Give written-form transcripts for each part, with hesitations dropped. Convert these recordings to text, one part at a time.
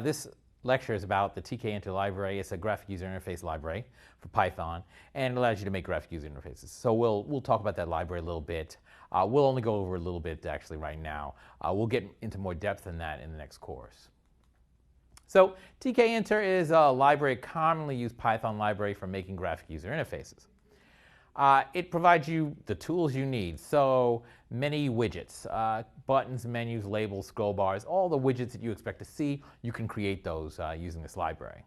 This lecture is about the Tkinter library. It's a graphic user interface library for Python, and it allows you to make graphic user interfaces. So we'll talk about that library a little bit. We'll only go over a little bit actually right now. We'll get into more depth in that in the next course. So Tkinter is a library, commonly used Python library for making graphic user interfaces. It provides you the tools you need, so many widgets, buttons, menus, labels, scroll bars, all the widgets that you expect to see, you can create those using this library.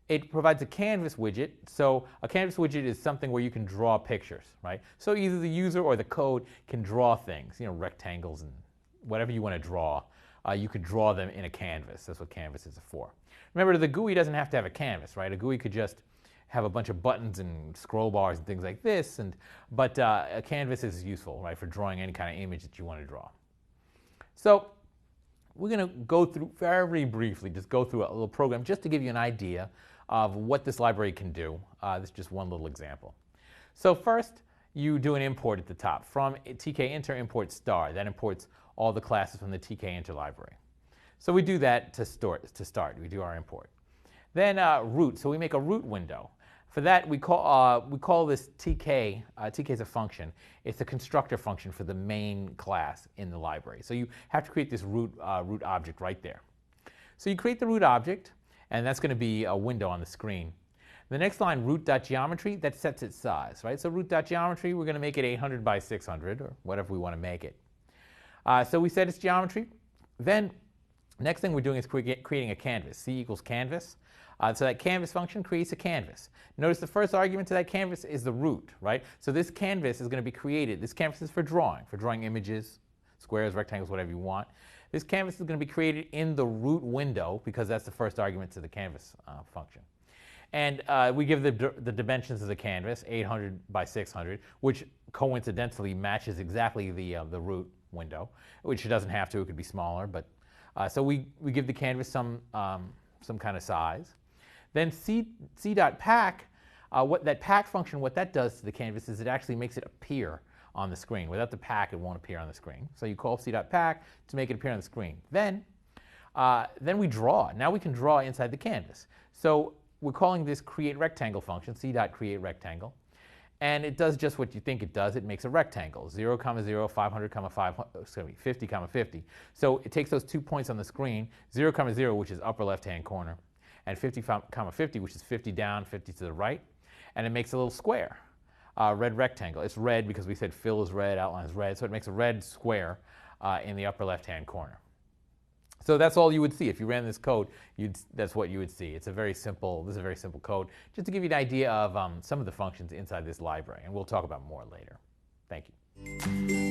It provides a canvas widget, so a canvas widget is something where you can draw pictures, right? So either the user or the code can draw things, rectangles and whatever you want to draw. You could draw them in a canvas. That's what canvas is for. Remember, the GUI doesn't have to have a canvas, right? A GUI could just have a bunch of buttons and scroll bars and things like this, but a canvas is useful, right, for drawing any kind of image that you want to draw. So we're going to go through very briefly, just go through a little program just to give you an idea of what this library can do. This is just one little example. So first, you do an import at the top from Tkinter import star. That imports all the classes from the Tkinter library. So we do that to start. We do our import. Then root. So we make a root window. For that, we call this TK. TK is a function. It's a constructor function for the main class in the library. So you have to create this root object right there. So you create the root object, and that's going to be a window on the screen. The next line, root.geometry, that sets its size, right? So root.geometry, we're going to make it 800 by 600, or whatever we want to make it. So we set its geometry. Then next thing we're doing is creating a canvas. C equals canvas. So that canvas function creates a canvas. Notice the first argument to that canvas is the root, right? So this canvas is going to be created. This canvas is for drawing images, squares, rectangles, whatever you want. This canvas is going to be created in the root window because that's the first argument to the canvas function. And we give the dimensions of the canvas, 800 by 600, which coincidentally matches exactly the root window, which it doesn't have to. It could be smaller, but so we give the canvas some kind of size. Then c.pack, that pack function, what that does to the canvas is it actually makes it appear on the screen. Without the pack, it won't appear on the screen. So you call c.pack to make it appear on the screen. Then we draw. Now we can draw inside the canvas. So we're calling this createRectangle function, c.createRectangle. And it does just what you think it does. It makes a rectangle, 0, 0, 500, 50, 50. So it takes those 2 points on the screen, 0, 0, which is upper left-hand corner, and 50, 50, which is 50 down, 50 to the right. And it makes a little square, red rectangle. It's red because we said fill is red, outline is red. So it makes a red square in the upper left-hand corner. So that's all you would see. If you ran this code, that's what you would see. This is a very simple code, just to give you an idea of some of the functions inside this library. And we'll talk about more later. Thank you.